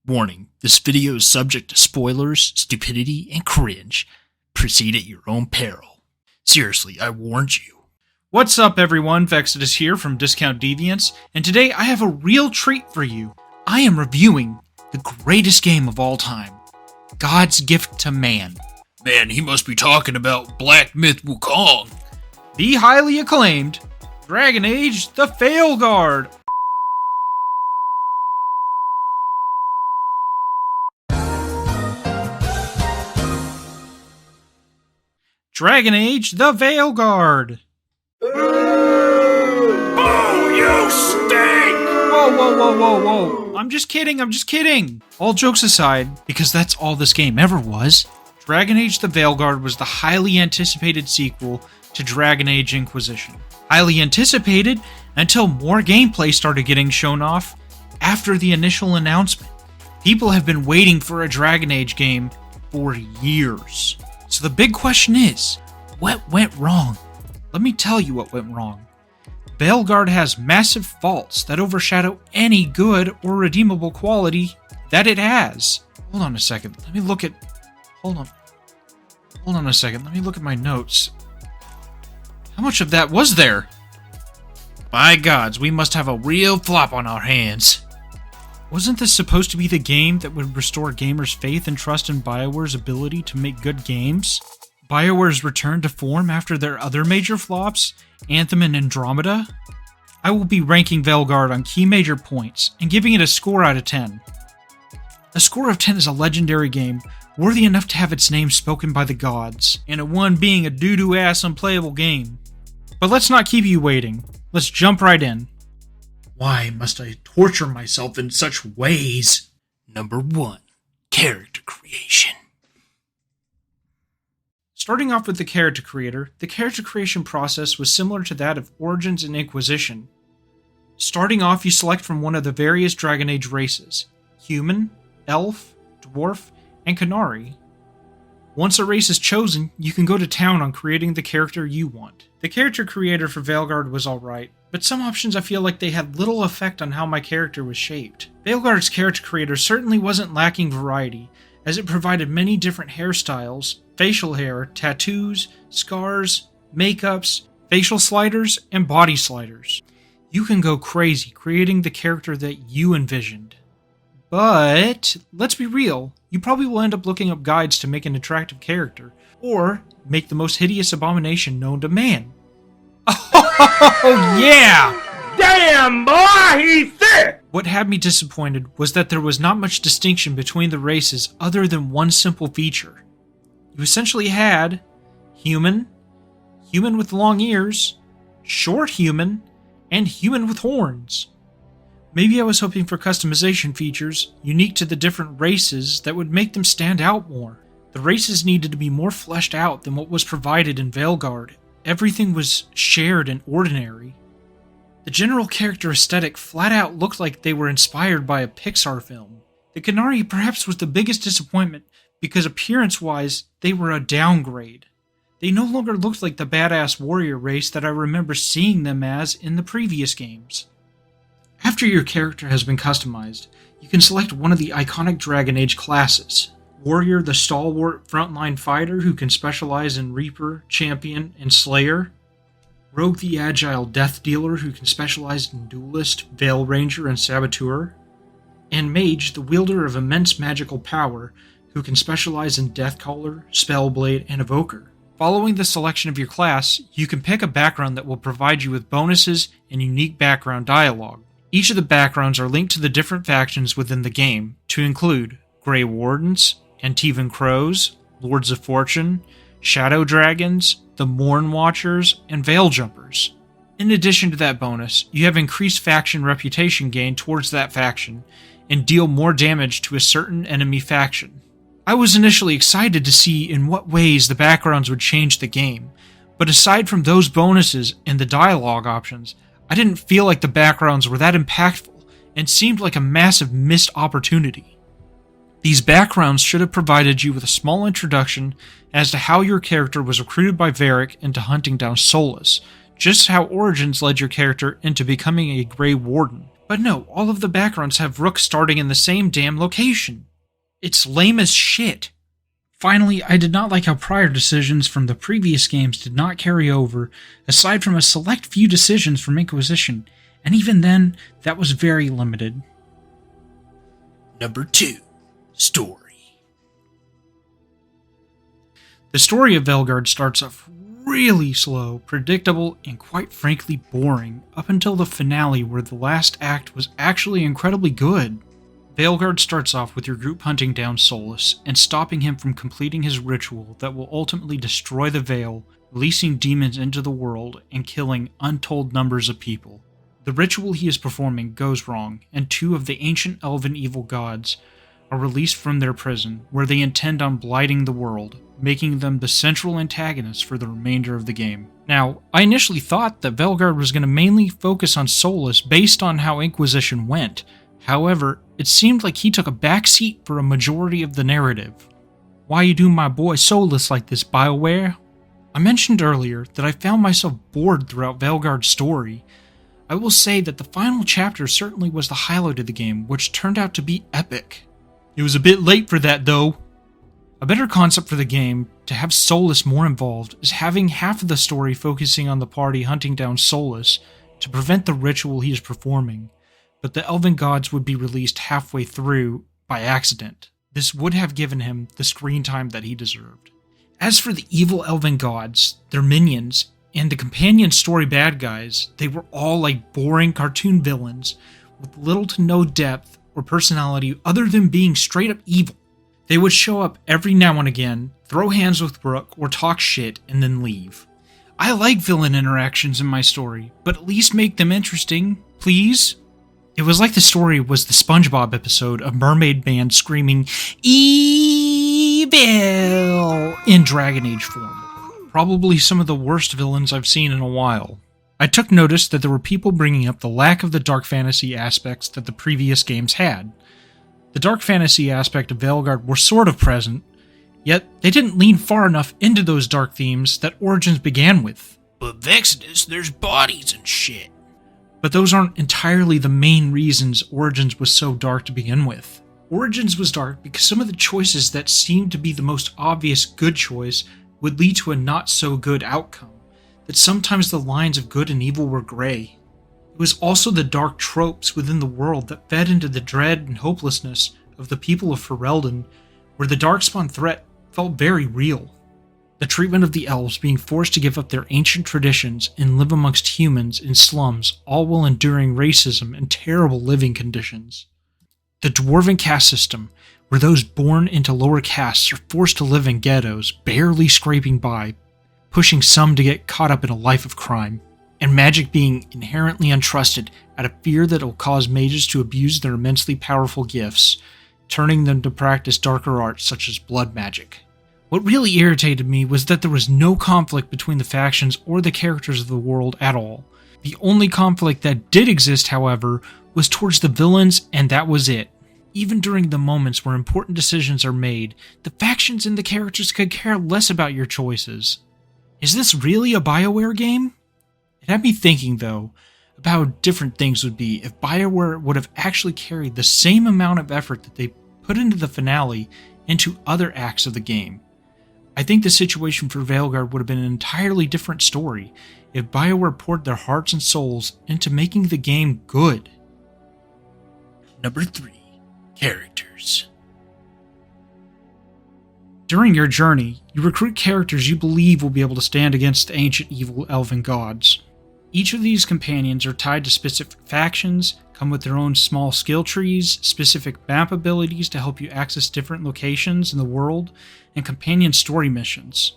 Warning, this video is subject to spoilers, stupidity, and cringe. Proceed at your own peril. Seriously, I warned you. What's up everyone, Vexitus here from Discount Deviants, and today I have a real treat for you. I am reviewing the greatest game of all time, God's Gift to Man. Man, he must be talking about Black Myth Wukong. The highly acclaimed Dragon Age the Failguard. Dragon Age the Veilguard. Oh, you stink! Whoa. I'm just kidding. All jokes aside, because that's all this game ever was, Dragon Age the Veilguard was the highly anticipated sequel to Dragon Age Inquisition. Highly anticipated until more gameplay started getting shown off after the initial announcement. People have been waiting for a Dragon Age game for years. So the big question is, what went wrong? Let me tell you what went wrong. Veilguard has massive faults that overshadow any good or redeemable quality that it has. Hold on a second, let me look at my notes. How much of that was there? By gods, we must have a real flop on our hands. Wasn't this supposed to be the game that would restore gamers' faith and trust in BioWare's ability to make good games? BioWare's return to form after their other major flops, Anthem and Andromeda? I will be ranking Veilguard on key major points and giving it a score out of 10. A score of 10 is a legendary game, worthy enough to have its name spoken by the gods, and a 1 being a doo-doo ass unplayable game. But let's not keep you waiting. Let's jump right in. Why must I torture myself in such ways? Number 1. Character creation. Starting off with the character creator, the character creation process was similar to that of Origins and Inquisition. Starting off, you select from one of the various Dragon Age races: Human, Elf, Dwarf, and Qunari. Once a race is chosen, you can go to town on creating the character you want. The character creator for Veilguard was alright, but some options I feel like they had little effect on how my character was shaped. Veilguard's character creator certainly wasn't lacking variety, as it provided many different hairstyles, facial hair, tattoos, scars, makeups, facial sliders, and body sliders. You can go crazy creating the character that you envisioned. But, let's be real, you probably will end up looking up guides to make an attractive character, or make the most hideous abomination known to man. Oh yeah! Damn, boy, he's thick! What had me disappointed was that there was not much distinction between the races other than one simple feature. You essentially had human, human with long ears, short human, and human with horns. Maybe I was hoping for customization features unique to the different races that would make them stand out more. The races needed to be more fleshed out than what was provided in Veilguard. Everything was shared and ordinary. The general character aesthetic flat out looked like they were inspired by a Pixar film. The Qunari perhaps was the biggest disappointment because appearance-wise, they were a downgrade. They no longer looked like the badass warrior race that I remember seeing them as in the previous games. After your character has been customized, you can select one of the iconic Dragon Age classes. Warrior, the stalwart frontline fighter who can specialize in Reaper, Champion, and Slayer. Rogue, the agile death dealer who can specialize in Duelist, Veil Ranger, and Saboteur. And Mage, the wielder of immense magical power who can specialize in Deathcaller, Spellblade, and Evoker. Following the selection of your class, you can pick a background that will provide you with bonuses and unique background dialogue. Each of the backgrounds are linked to the different factions within the game, to include Grey Wardens, Antivan Crows, Lords of Fortune, Shadow Dragons, the Morn Watchers, and Veil Jumpers. In addition to that bonus, you have increased faction reputation gain towards that faction, and deal more damage to a certain enemy faction. I was initially excited to see in what ways the backgrounds would change the game, but aside from those bonuses and the dialogue options, I didn't feel like the backgrounds were that impactful and seemed like a massive missed opportunity. These backgrounds should have provided you with a small introduction as to how your character was recruited by Varric into hunting down Solus, just how Origins led your character into becoming a Grey Warden. But no, all of the backgrounds have rooks starting in the same damn location. It's lame as shit. Finally, I did not like how prior decisions from the previous games did not carry over, aside from a select few decisions from Inquisition, and even then, that was very limited. Number 2. Story. The story of Veilguard starts off really slow, predictable, and quite frankly boring, up until the finale where the last act was actually incredibly good. Veilguard starts off with your group hunting down Solus and stopping him from completing his ritual that will ultimately destroy the Veil, releasing demons into the world and killing untold numbers of people. The ritual he is performing goes wrong, and 2 of the ancient elven evil gods are released from their prison, where they intend on blighting the world, making them the central antagonists for the remainder of the game. Now, I initially thought that Veilguard was going to mainly focus on Solus based on how Inquisition went. However, it seemed like he took a backseat for a majority of the narrative. Why you do my boy Solus like this, BioWare? I mentioned earlier that I found myself bored throughout Veilguard's story. I will say that the final chapter certainly was the highlight of the game, which turned out to be epic. It was a bit late for that though. A better concept for the game, to have Solus more involved, is having half of the story focusing on the party hunting down Solus to prevent the ritual he is performing, but the elven gods would be released halfway through by accident. This would have given him the screen time that he deserved. As for the evil elven gods, their minions, and the companion story bad guys, they were all like boring cartoon villains with little to no depth or personality other than being straight up evil. They would show up every now and again, throw hands with Brooke, or talk shit, and then leave. I like villain interactions in my story, but at least make them interesting, please? It was like the story was the SpongeBob episode of Mermaid Man screaming, "Evil!" in Dragon Age form. Probably some of the worst villains I've seen in a while. I took notice that there were people bringing up the lack of the dark fantasy aspects that the previous games had. The dark fantasy aspect of Veilguard were sort of present, yet they didn't lean far enough into those dark themes that Origins began with. But Vexitus, there's bodies and shit. But those aren't entirely the main reasons Origins was so dark to begin with. Origins was dark because some of the choices that seemed to be the most obvious good choice would lead to a not so good outcome, that sometimes the lines of good and evil were gray. It was also the dark tropes within the world that fed into the dread and hopelessness of the people of Ferelden, where the Darkspawn threat felt very real. The treatment of the elves being forced to give up their ancient traditions and live amongst humans in slums, all while enduring racism and terrible living conditions. The dwarven caste system, where those born into lower castes are forced to live in ghettos, barely scraping by, pushing some to get caught up in a life of crime. And magic being inherently untrusted out of fear that it will cause mages to abuse their immensely powerful gifts, turning them to practice darker arts such as blood magic. What really irritated me was that there was no conflict between the factions or the characters of the world at all. The only conflict that did exist, however, was towards the villains, and that was it. Even during the moments where important decisions are made, the factions and the characters could care less about your choices. Is this really a BioWare game? It had me thinking, though, about how different things would be if BioWare would have actually carried the same amount of effort that they put into the finale into other acts of the game. I think the situation for Veilguard would have been an entirely different story if BioWare poured their hearts and souls into making the game good. Number 3. Characters. During your journey, you recruit characters you believe will be able to stand against the ancient evil elven gods. Each of these companions are tied to specific factions, come with their own small skill trees, specific map abilities to help you access different locations in the world, and companion story missions.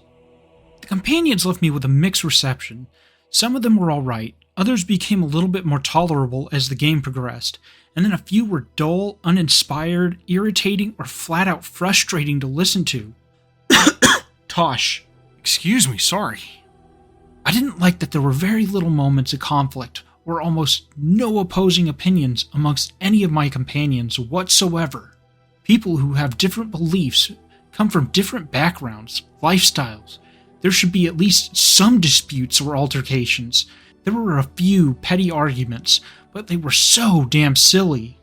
The companions left me with a mixed reception. Some of them were alright, others became a little bit more tolerable as the game progressed, and then a few were dull, uninspired, irritating, or flat out frustrating to listen to. Tosh. Excuse me, sorry. I didn't like that there were very little moments of conflict, or almost no opposing opinions amongst any of my companions whatsoever. People who have different beliefs, come from different backgrounds, lifestyles. There should be at least some disputes or altercations. There were a few petty arguments, but they were so damn silly.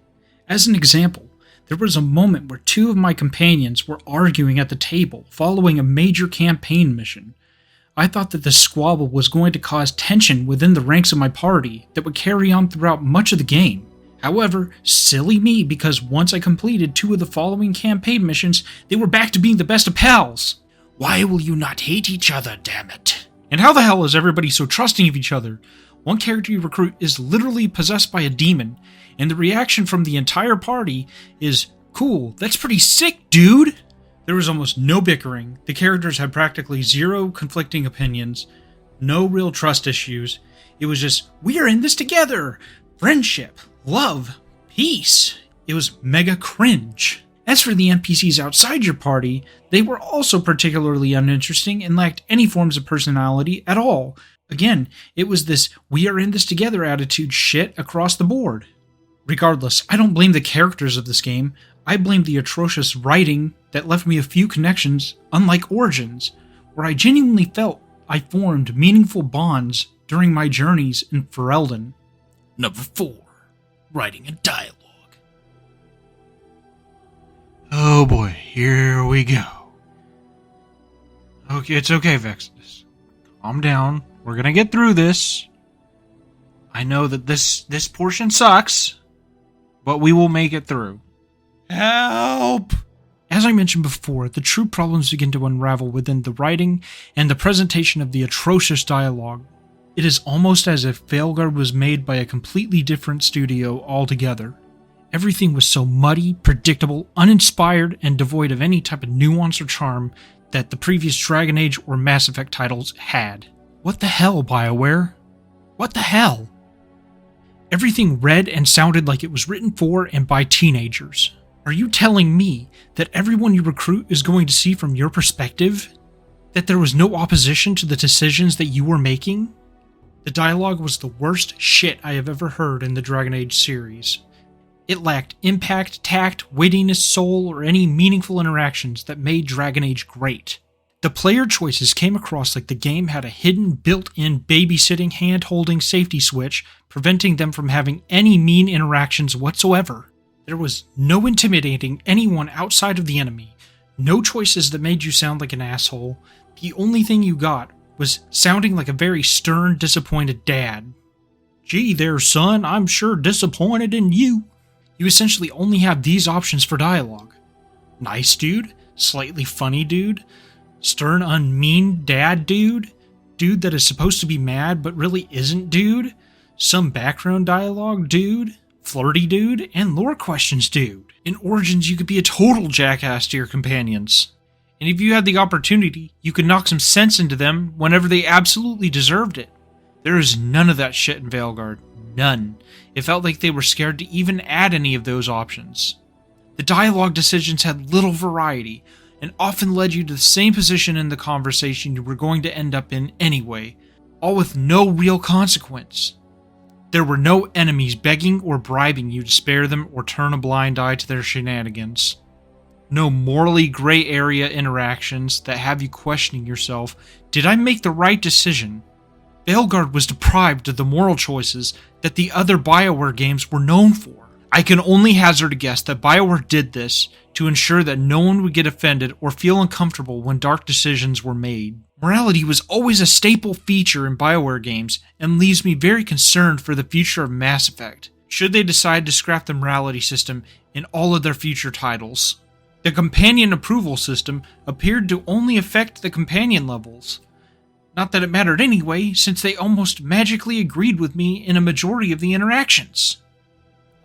As an example, there was a moment where two of my companions were arguing at the table following a major campaign mission. I thought that this squabble was going to cause tension within the ranks of my party that would carry on throughout much of the game. However, silly me, because once I completed two of the following campaign missions, they were back to being the best of pals. Why will you not hate each other, damn it? And how the hell is everybody so trusting of each other? One character you recruit is literally possessed by a demon, and the reaction from the entire party is, "Cool, that's pretty sick, dude!" There was almost no bickering, the characters had practically zero conflicting opinions, no real trust issues. It was just, we are in this together! Friendship, love, peace. It was mega cringe. As for the NPCs outside your party, they were also particularly uninteresting and lacked any forms of personality at all. Again, it was this we are in this together attitude shit across the board. Regardless, I don't blame the characters of this game. I blame the atrocious writing that left me a few connections, unlike Origins, where I genuinely felt I formed meaningful bonds during my journeys in Ferelden. Number 4. Writing and dialogue. Oh boy, here we go. Okay, it's okay, Vexitus. Calm down. We're gonna get through this. I know that this portion sucks, but we will make it through. Help! As I mentioned before, the true problems begin to unravel within the writing and the presentation of the atrocious dialogue. It is almost as if Veilguard was made by a completely different studio altogether. Everything was so muddy, predictable, uninspired, and devoid of any type of nuance or charm that the previous Dragon Age or Mass Effect titles had. What the hell, BioWare? What the hell? Everything read and sounded like it was written for and by teenagers. Are you telling me that everyone you recruit is going to see from your perspective? That there was no opposition to the decisions that you were making? The dialogue was the worst shit I have ever heard in the Dragon Age series. It lacked impact, tact, wittiness, soul, or any meaningful interactions that made Dragon Age great. The player choices came across like the game had a hidden, built-in babysitting, hand-holding safety switch, preventing them from having any mean interactions whatsoever. There was no intimidating anyone outside of the enemy, no choices that made you sound like an asshole. The only thing you got was sounding like a very stern, disappointed dad. Gee there, son, I'm sure disappointed in you. You essentially only have these options for dialogue. Nice dude, slightly funny dude, stern, unmean dad dude, dude that is supposed to be mad but really isn't dude, some background dialogue dude, flirty dude, and lore questions dude. In Origins, you could be a total jackass to your companions. And if you had the opportunity, you could knock some sense into them whenever they absolutely deserved it. There is none of that shit in Veilguard. None. It felt like they were scared to even add any of those options. The dialogue decisions had little variety, and often led you to the same position in the conversation you were going to end up in anyway, all with no real consequence. There were no enemies begging or bribing you to spare them or turn a blind eye to their shenanigans. No morally gray area interactions that have you questioning yourself, did I make the right decision? Veilguard was deprived of the moral choices that the other BioWare games were known for. I can only hazard a guess that BioWare did this to ensure that no one would get offended or feel uncomfortable when dark decisions were made. Morality was always a staple feature in BioWare games and leaves me very concerned for the future of Mass Effect, should they decide to scrap the morality system in all of their future titles. The companion approval system appeared to only affect the companion levels. Not that it mattered anyway, since they almost magically agreed with me in a majority of the interactions.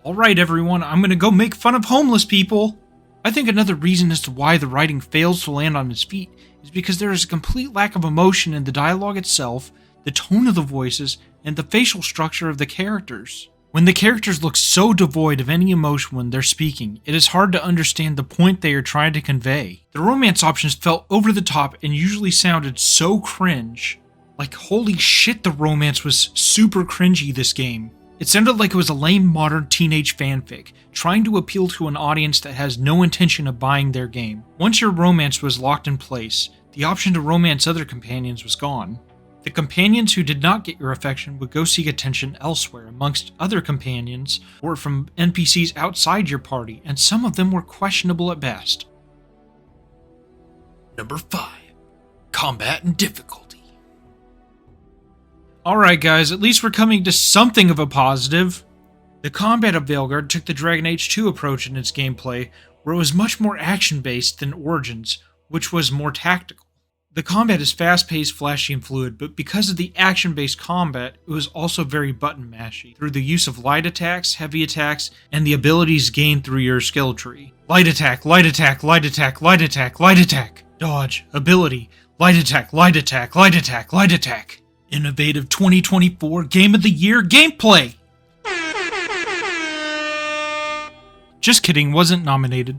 Alright everyone, I'm gonna go make fun of homeless people! I think another reason as to why the writing fails to land on its feet is because there is a complete lack of emotion in the dialogue itself, the tone of the voices, and the facial structure of the characters. When the characters look so devoid of any emotion when they're speaking, it is hard to understand the point they are trying to convey. The romance options felt over the top and usually sounded so cringe. Like, holy shit, the romance was super cringy this game. It sounded like it was a lame modern teenage fanfic, trying to appeal to an audience that has no intention of buying their game. Once your romance was locked in place, the option to romance other companions was gone. The companions who did not get your affection would go seek attention elsewhere amongst other companions or from NPCs outside your party, and some of them were questionable at best. Number 5. Combat and difficulty. Alright guys, at least we're coming to something of a positive. The combat of Veilguard took the Dragon Age 2 approach in its gameplay, where it was much more action-based than Origins, which was more tactical. The combat is fast-paced, flashy, and fluid, but because of the action-based combat, it was also very button-mashy, through the use of light attacks, heavy attacks, and the abilities gained through your skill tree. Light attack, light attack, light attack, light attack, light attack. Dodge, ability, light attack, light attack, light attack, light attack. Innovative 2024 Game of the Year gameplay! Just kidding, wasn't nominated.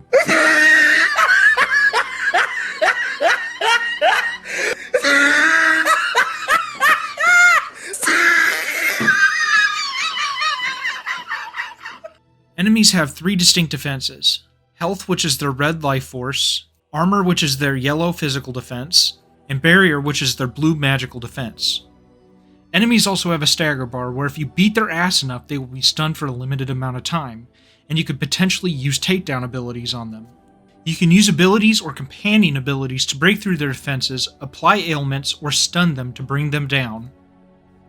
Enemies have 3 distinct defenses. Health, which is their red life force, armor, which is their yellow physical defense, and barrier, which is their blue magical defense. Enemies also have a stagger bar, where if you beat their ass enough, they will be stunned for a limited amount of time, and you could potentially use takedown abilities on them. You can use abilities or companion abilities to break through their defenses, apply ailments, or stun them to bring them down.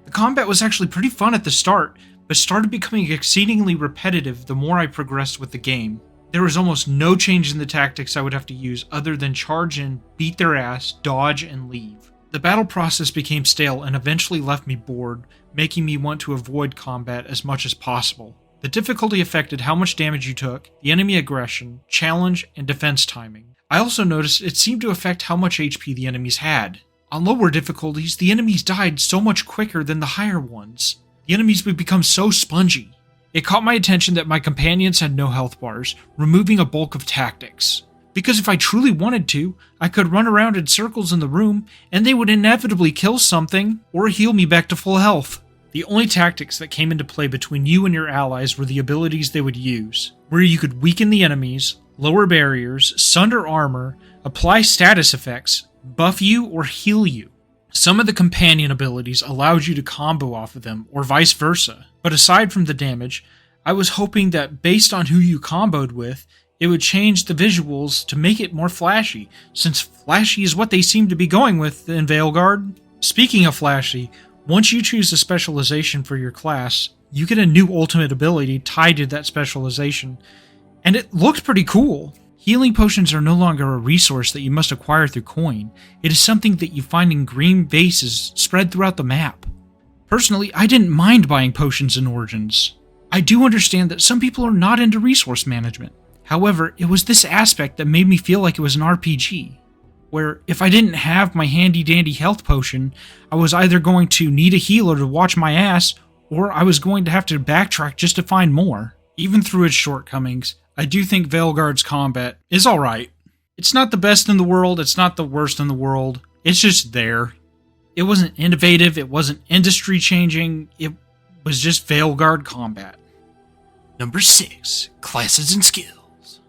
The combat was actually pretty fun at the start, but started becoming exceedingly repetitive the more I progressed with the game. There was almost no change in the tactics I would have to use other than charge in, beat their ass, dodge, and leave. The battle process became stale and eventually left me bored, making me want to avoid combat as much as possible. The difficulty affected how much damage you took, the enemy aggression, challenge, and defense timing. I also noticed it seemed to affect how much HP the enemies had. On lower difficulties, the enemies died so much quicker than the higher ones. The enemies would become so spongy. It caught my attention that my companions had no health bars, removing a bulk of tactics. Because if I truly wanted to, I could run around in circles in the room, and they would inevitably kill something, or heal me back to full health. The only tactics that came into play between you and your allies were the abilities they would use, where you could weaken the enemies, lower barriers, sunder armor, apply status effects, buff you, or heal you. Some of the companion abilities allowed you to combo off of them, or vice versa. But aside from the damage, I was hoping that based on who you comboed with, it would change the visuals to make it more flashy, since flashy is what they seem to be going with in Veilguard. Speaking of flashy, once you choose a specialization for your class, you get a new ultimate ability tied to that specialization, and it looked pretty cool. Healing potions are no longer a resource that you must acquire through coin. It is something that you find in green vases spread throughout the map. Personally, I didn't mind buying potions in Origins. I do understand that some people are not into resource management. However, it was this aspect that made me feel like it was an RPG, where if I didn't have my handy-dandy health potion, I was either going to need a healer to watch my ass, or I was going to have to backtrack just to find more. Even through its shortcomings, I do think Veilguard's combat is alright. It's not the best in the world, it's not the worst in the world, it's just there. It wasn't innovative, it wasn't industry-changing, it was just Veilguard combat. Number 6. Classes and skills.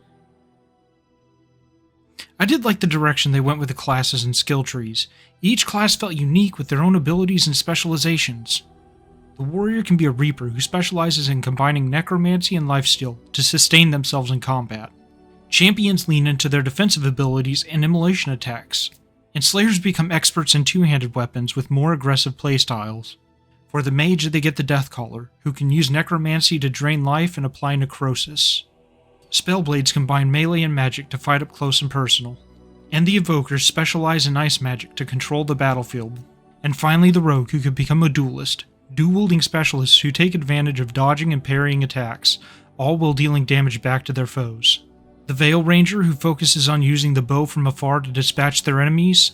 I did like the direction they went with the classes and skill trees. Each class felt unique with their own abilities and specializations. The warrior can be a reaper who specializes in combining necromancy and lifesteal to sustain themselves in combat. Champions lean into their defensive abilities and immolation attacks, and slayers become experts in two-handed weapons with more aggressive playstyles. For the mage, they get the Deathcaller, who can use necromancy to drain life and apply necrosis. Spellblades combine melee and magic to fight up close and personal, and the evokers specialize in ice magic to control the battlefield. And finally the rogue, who can become a duelist, dual-wielding specialists who take advantage of dodging and parrying attacks, all while dealing damage back to their foes. The Veil Ranger, who focuses on using the bow from afar to dispatch their enemies,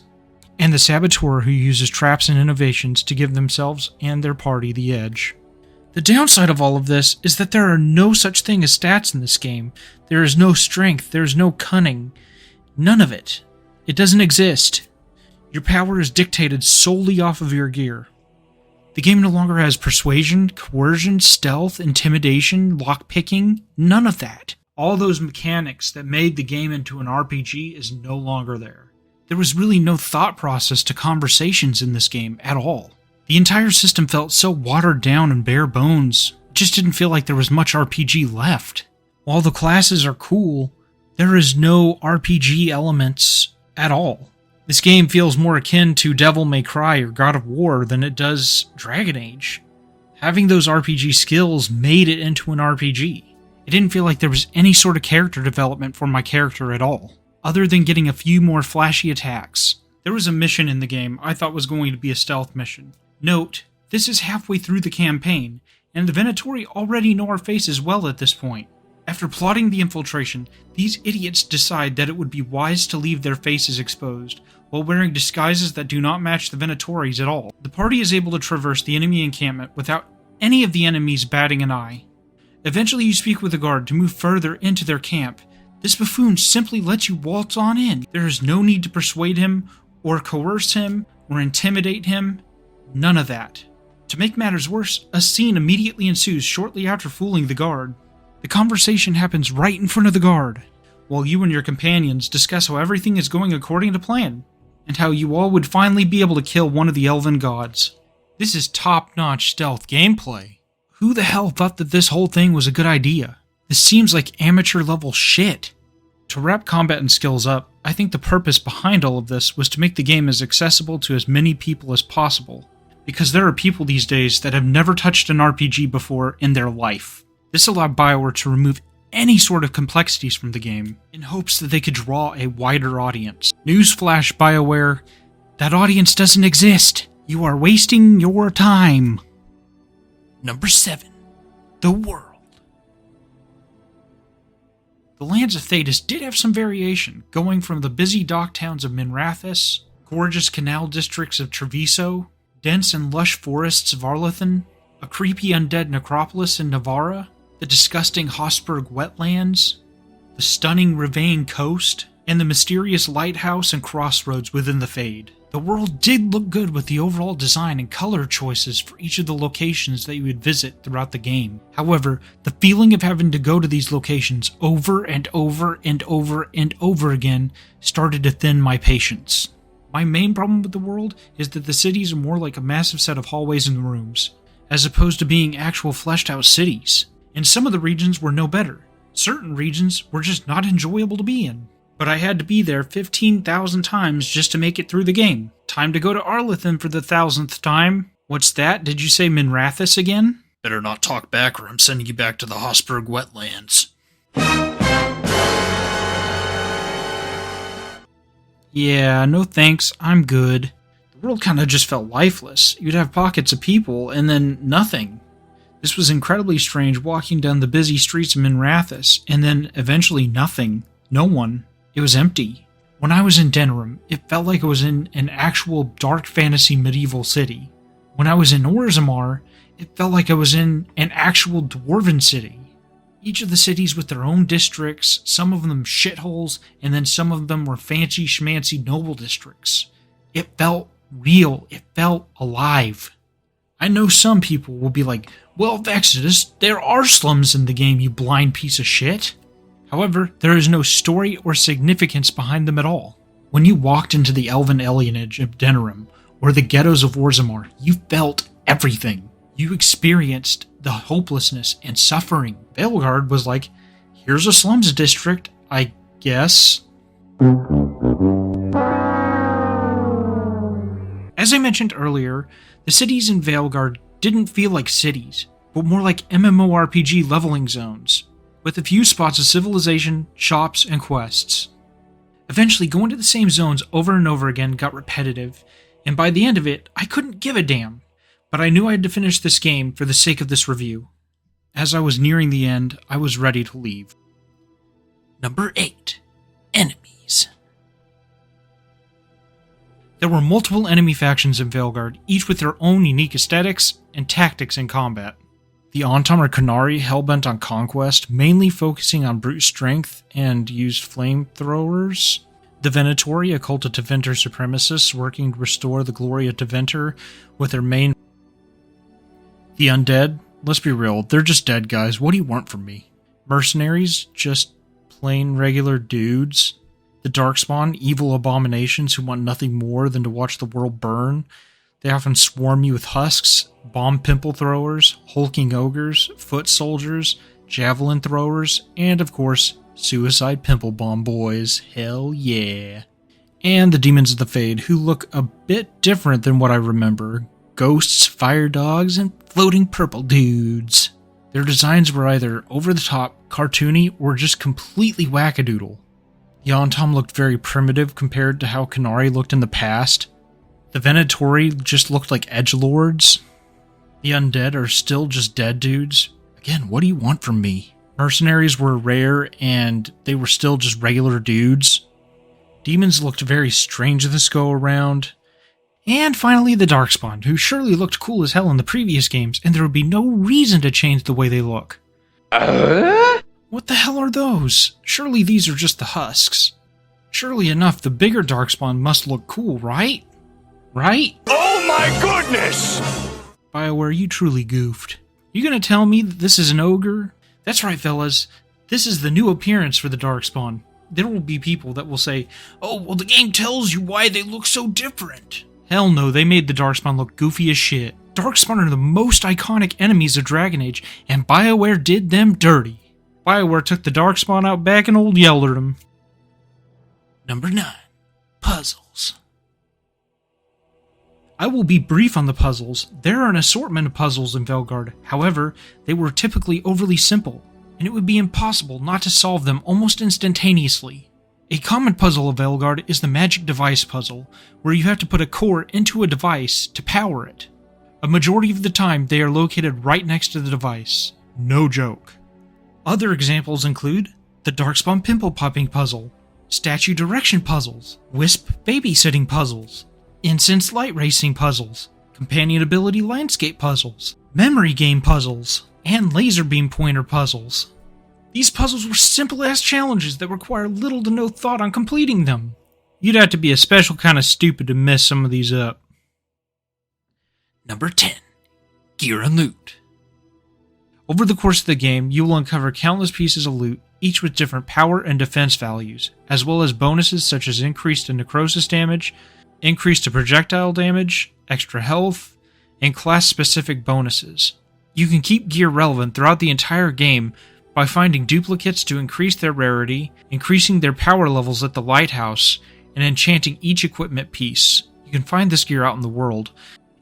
and the Saboteur, who uses traps and innovations to give themselves and their party the edge. The downside of all of this is that there are no such thing as stats in this game. There is no strength, there is no cunning, none of it. It doesn't exist. Your power is dictated solely off of your gear. The game no longer has persuasion, coercion, stealth, intimidation, lockpicking, none of that. All those mechanics that made the game into an RPG is no longer there. There was really no thought process to conversations in this game at all. The entire system felt so watered down and bare bones, it just didn't feel like there was much RPG left. While the classes are cool, there is no RPG elements at all. This game feels more akin to Devil May Cry or God of War than it does Dragon Age. Having those RPG skills made it into an RPG. It didn't feel like there was any sort of character development for my character at all, other than getting a few more flashy attacks. There was a mission in the game I thought was going to be a stealth mission. Note, this is halfway through the campaign, and the Venatori already know our faces well at this point. After plotting the infiltration, these idiots decide that it would be wise to leave their faces exposed, while wearing disguises that do not match the Venatoris at all. The party is able to traverse the enemy encampment without any of the enemies batting an eye. Eventually you speak with the guard to move further into their camp. This buffoon simply lets you waltz on in. There is no need to persuade him, or coerce him, or intimidate him. None of that. To make matters worse, a scene immediately ensues shortly after fooling the guard. The conversation happens right in front of the guard, while you and your companions discuss how everything is going according to plan, and how you all would finally be able to kill one of the elven gods. This is top-notch stealth gameplay. Who the hell thought that this whole thing was a good idea? This seems like amateur-level shit. To wrap combat and skills up, I think the purpose behind all of this was to make the game as accessible to as many people as possible, because there are people these days that have never touched an RPG before in their life. This allowed BioWare to remove any sort of complexities from the game, in hopes that they could draw a wider audience. Newsflash, BioWare, that audience doesn't exist. You are wasting your time. Number 7. The World. The lands of Thedas did have some variation, going from the busy dock towns of Minrathous, gorgeous canal districts of Treviso, dense and lush forests of Arlithan, a creepy undead necropolis in Navarra, the disgusting Hosberg wetlands, the stunning Ravane coast, and the mysterious lighthouse and crossroads within the Fade. The world did look good with the overall design and color choices for each of the locations that you would visit throughout the game. However, the feeling of having to go to these locations over and over and over and over again started to thin my patience. My main problem with the world is that the cities are more like a massive set of hallways and rooms, as opposed to being actual fleshed out cities. And some of the regions were no better. Certain regions were just not enjoyable to be in. But I had to be there 15,000 times just to make it through the game. Time to go to Arlithan for the 1,000th time. What's that? Did you say Minrathous again? Better not talk back or I'm sending you back to the Hosberg wetlands. Yeah, no thanks, I'm good. The world kinda just felt lifeless. You'd have pockets of people, and then nothing. This was incredibly strange walking down the busy streets of Minrathous, and then eventually nothing. No one. It was empty. When I was in Denerim, it felt like I was in an actual dark fantasy medieval city. When I was in Orzammar, it felt like I was in an actual dwarven city. Each of the cities with their own districts, some of them shitholes, and then some of them were fancy schmancy noble districts. It felt real. It felt alive. I know some people will be like, well, Vexitus, there are slums in the game, you blind piece of shit. However, there is no story or significance behind them at all. When you walked into the elven alienage of Denerim, or the ghettos of Orzammar, you felt everything. You experienced the hopelessness and suffering. Veilguard was like, here's a slums district, I guess. As I mentioned earlier, the cities in Veilguard didn't feel like cities, but more like MMORPG leveling zones, with a few spots of civilization, shops, and quests. Eventually, going to the same zones over and over again got repetitive, and by the end of it, I couldn't give a damn. But I knew I had to finish this game for the sake of this review. As I was nearing the end, I was ready to leave. Number 8. Enemies. There were multiple enemy factions in Veilguard, each with their own unique aesthetics and tactics in combat. The Antam or Qunari hellbent on conquest, mainly focusing on brute strength and used flamethrowers. The Venatori, a cult of Tevinter supremacists working to restore the glory of Tevinter with their main... The undead, let's be real, they're just dead guys, what do you want from me? Mercenaries, just plain regular dudes. The Darkspawn, evil abominations who want nothing more than to watch the world burn. They often swarm you with husks, bomb pimple throwers, hulking ogres, foot soldiers, javelin throwers, and of course, suicide pimple bomb boys. Hell yeah. And the Demons of the Fade, who look a bit different than what I remember. Ghosts, fire dogs, and floating purple dudes. Their designs were either over-the-top, cartoony, or just completely wackadoodle. The Yontam looked very primitive compared to how Canary looked in the past. The Venatori just looked like edgelords. The Undead are still just dead dudes. Again, what do you want from me? Mercenaries were rare, and they were still just regular dudes. Demons looked very strange this go-around. And finally, the Darkspawn, who surely looked cool as hell in the previous games, and there would be no reason to change the way they look. What the hell are those? Surely these are just the husks. Surely enough, the bigger Darkspawn must look cool, right? Right? Oh my goodness! BioWare, you truly goofed. You gonna tell me that this is an ogre? That's right, fellas. This is the new appearance for the Darkspawn. There will be people that will say, "Oh, well, the game tells you why they look so different." Hell no, they made the Darkspawn look goofy as shit. Darkspawn are the most iconic enemies of Dragon Age, and BioWare did them dirty. BioWare took the Darkspawn out back and old yelled at them. Number 9. Puzzles. I will be brief on the puzzles. There are an assortment of puzzles in Veilguard. However, they were typically overly simple, and it would be impossible not to solve them almost instantaneously. A common puzzle of Veilguard is the magic device puzzle, where you have to put a core into a device to power it. A majority of the time, they are located right next to the device. No joke. Other examples include the Darkspawn pimple popping puzzle, statue direction puzzles, wisp babysitting puzzles, incense light racing puzzles, companion ability landscape puzzles, memory game puzzles, and laser beam pointer puzzles. These puzzles were simple-ass challenges that require little to no thought on completing them. You'd have to be a special kind of stupid to mess some of these up. Number 10. Gear and Loot. Over the course of the game, you will uncover countless pieces of loot, each with different power and defense values, as well as bonuses such as increase to necrosis damage, increase to projectile damage, extra health, and class-specific bonuses. You can keep gear relevant throughout the entire game by finding duplicates to increase their rarity, increasing their power levels at the lighthouse, and enchanting each equipment piece. You can find this gear out in the world,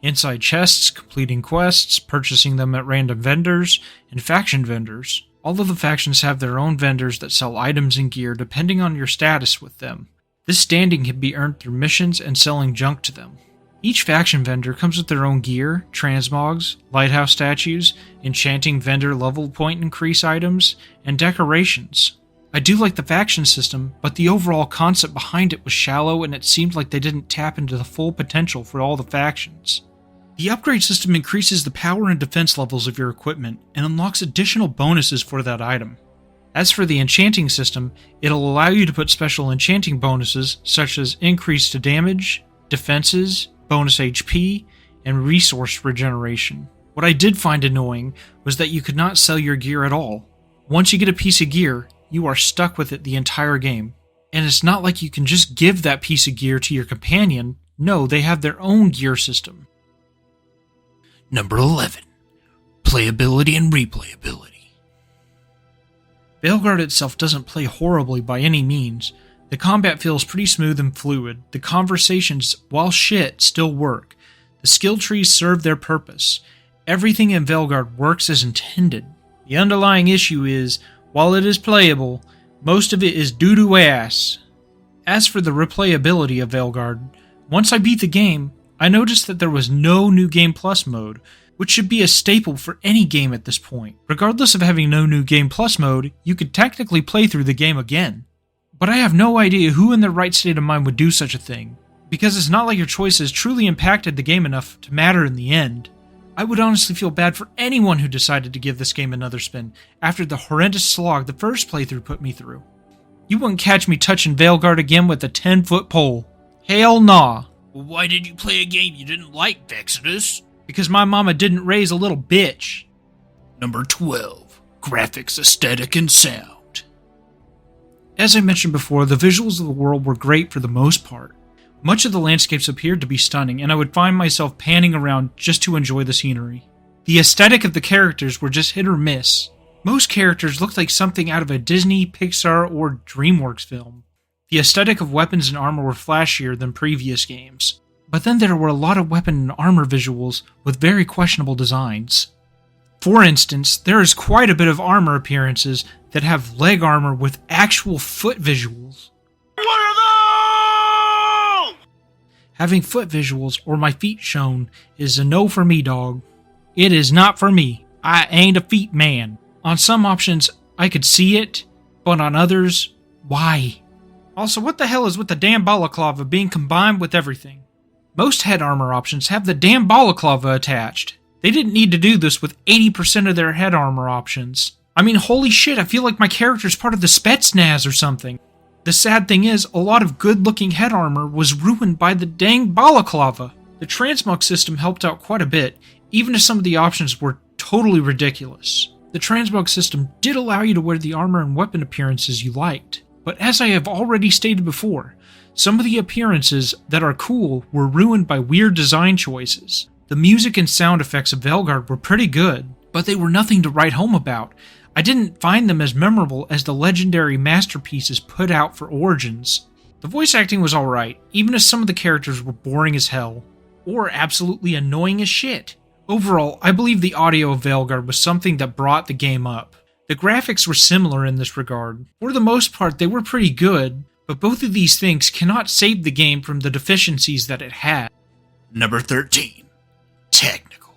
inside chests, completing quests, purchasing them at random vendors, and faction vendors. All of the factions have their own vendors that sell items and gear depending on your status with them. This standing can be earned through missions and selling junk to them. Each faction vendor comes with their own gear, transmogs, lighthouse statues, enchanting vendor level point increase items, and decorations. I do like the faction system, but the overall concept behind it was shallow and it seemed like they didn't tap into the full potential for all the factions. The upgrade system increases the power and defense levels of your equipment and unlocks additional bonuses for that item. As for the enchanting system, it'll allow you to put special enchanting bonuses such as increase to damage, defenses, bonus HP, and resource regeneration. What I did find annoying was that you could not sell your gear at all. Once you get a piece of gear, you are stuck with it the entire game. And it's not like you can just give that piece of gear to your companion. No, they have their own gear system. Number 11. Playability and Replayability. Veilguard itself doesn't play horribly by any means. The combat feels pretty smooth and fluid. The conversations, while shit, still work. The skill trees serve their purpose. Everything in Veilguard works as intended. The underlying issue is, while it is playable, most of it is doo-doo ass. As for the replayability of Veilguard, once I beat the game, I noticed that there was no New Game Plus mode, which should be a staple for any game at this point. Regardless of having no New Game Plus mode, you could technically play through the game again. But I have no idea who in their right state of mind would do such a thing, because it's not like your choices truly impacted the game enough to matter in the end. I would honestly feel bad for anyone who decided to give this game another spin after the horrendous slog the first playthrough put me through. You wouldn't catch me touching Veilguard again with a 10-foot pole. Hell nah. Well, why did you play a game you didn't like, Vexitus? Because my mama didn't raise a little bitch. Number 12. Graphics, aesthetic, and sound. As I mentioned before, the visuals of the world were great for the most part. Much of the landscapes appeared to be stunning, and I would find myself panning around just to enjoy the scenery. The aesthetic of the characters were just hit or miss. Most characters looked like something out of a Disney, Pixar, or DreamWorks film. The aesthetic of weapons and armor were flashier than previous games. But then there were a lot of weapon and armor visuals with very questionable designs. For instance, there is quite a bit of armor appearances that have leg armor with actual foot visuals. What are those? Having foot visuals or my feet shown is a no for me, dog. It is not for me. I ain't a feet man. On some options, I could see it, but on others, why? Also, what the hell is with the damn balaclava being combined with everything? Most head armor options have the damn balaclava attached. They didn't need to do this with 80% of their head armor options. I mean, holy shit, I feel like my character's part of the Spetsnaz or something. The sad thing is, a lot of good-looking head armor was ruined by the dang balaclava. The transmog system helped out quite a bit, even if some of the options were totally ridiculous. The transmog system did allow you to wear the armor and weapon appearances you liked, but as I have already stated before, some of the appearances that are cool were ruined by weird design choices. The music and sound effects of Veilguard were pretty good, but they were nothing to write home about. I didn't find them as memorable as the legendary masterpieces put out for Origins. The voice acting was alright, even if some of the characters were boring as hell, or absolutely annoying as shit. Overall, I believe the audio of Veilguard was something that brought the game up. The graphics were similar in this regard. For the most part, they were pretty good, but both of these things cannot save the game from the deficiencies that it had. Number 13. Technical.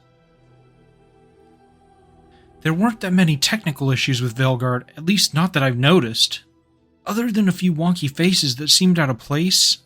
There weren't that many technical issues with Veilguard, at least not that I've noticed. Other than a few wonky faces that seemed out of place,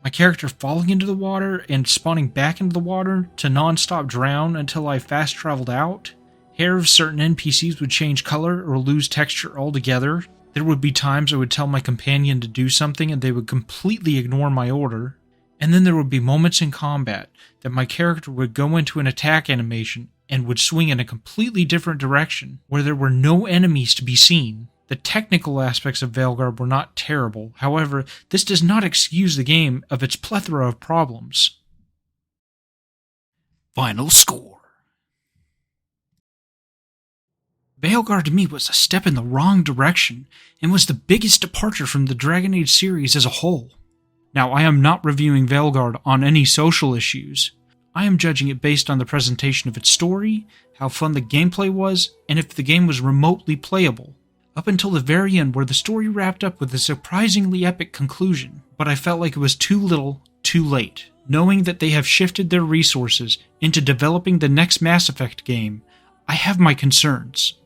my character falling into the water and spawning back into the water to non-stop drown until I fast traveled out, hair of certain NPCs would change color or lose texture altogether. There would be times I would tell my companion to do something and they would completely ignore my order. And then there would be moments in combat that my character would go into an attack animation and would swing in a completely different direction where there were no enemies to be seen. The technical aspects of Veilguard were not terrible, however, this does not excuse the game of its plethora of problems. Final score. Veilguard to me was a step in the wrong direction, and was the biggest departure from the Dragon Age series as a whole. Now, I am not reviewing Veilguard on any social issues. I am judging it based on the presentation of its story, how fun the gameplay was, and if the game was remotely playable. Up until the very end where the story wrapped up with a surprisingly epic conclusion, but I felt like it was too little, too late. Knowing that they have shifted their resources into developing the next Mass Effect game, I have my concerns.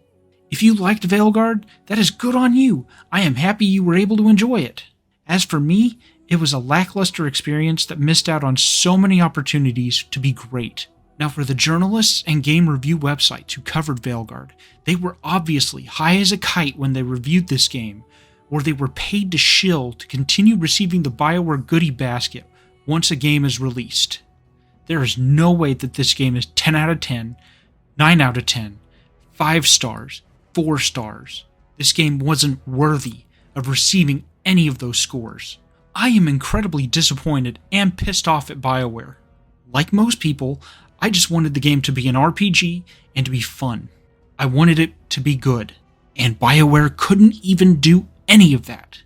If you liked Veilguard, that is good on you. I am happy you were able to enjoy it. As for me, it was a lackluster experience that missed out on so many opportunities to be great. Now for the journalists and game review websites who covered Veilguard, they were obviously high as a kite when they reviewed this game, or they were paid to shill to continue receiving the BioWare goodie basket once a game is released. There is no way that this game is 10 out of 10, 9 out of 10, 5 stars, 4 stars. This game wasn't worthy of receiving any of those scores. I am incredibly disappointed and pissed off at BioWare. Like most people, I just wanted the game to be an RPG and to be fun. I wanted it to be good, and BioWare couldn't even do any of that.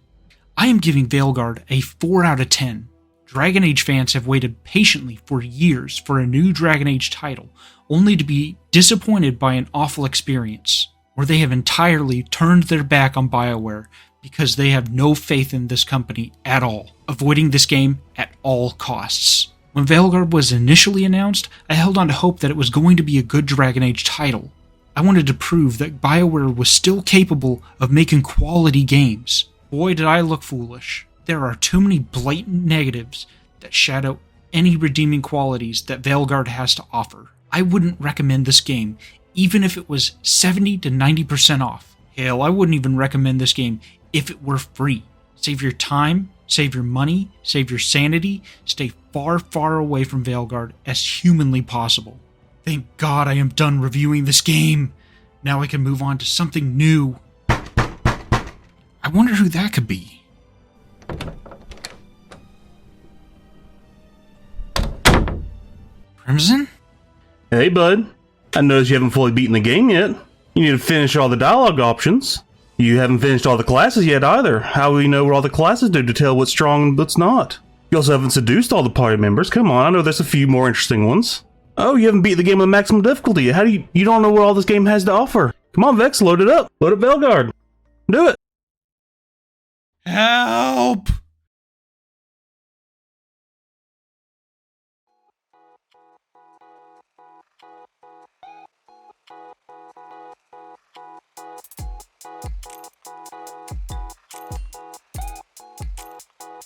I am giving Veilguard a 4 out of 10. Dragon Age fans have waited patiently for years for a new Dragon Age title, only to be disappointed by an awful experience, where they have entirely turned their back on BioWare because they have no faith in this company at all, avoiding this game at all costs. When Veilguard was initially announced, I held on to hope that it was going to be a good Dragon Age title. I wanted to prove that BioWare was still capable of making quality games. Boy, did I look foolish. There are too many blatant negatives that shadow any redeeming qualities that Veilguard has to offer. I wouldn't recommend this game, even if it was 70 to 90% off. Hell, I wouldn't even recommend this game if it were free. Save your time, save your money, save your sanity, stay far, far away from Veilguard as humanly possible. Thank God I am done reviewing this game. Now I can move on to something new. I wonder who that could be. Crimson? Hey, bud. I noticed you haven't fully beaten the game yet. You need to finish all the dialogue options. You haven't finished all the classes yet either. How will you know what all the classes do to tell what's strong and what's not? You also haven't seduced all the party members. Come on, I know there's a few more interesting ones. Oh, you haven't beat the game on maximum difficulty. How do you don't know what all this game has to offer? Come on, Vex, load it up. Load up Veilguard. Do it. Help!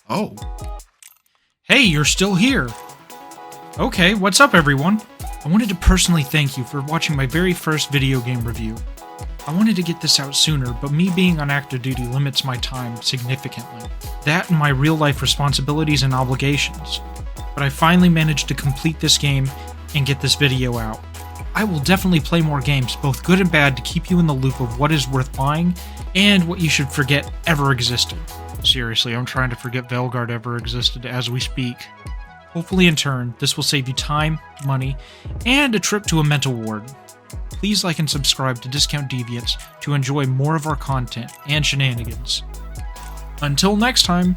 Oh. Hey, you're still here. Okay, what's up, everyone? I wanted to personally thank you for watching my very first video game review. I wanted to get this out sooner, but me being on active duty limits my time significantly. That and my real-life responsibilities and obligations. But I finally managed to complete this game and get this video out. I will definitely play more games, both good and bad, to keep you in the loop of what is worth buying and what you should forget ever existed. Seriously, I'm trying to forget Veilguard ever existed as we speak. Hopefully in turn, this will save you time, money, and a trip to a mental ward. Please like and subscribe to Discount Deviants to enjoy more of our content and shenanigans. Until next time!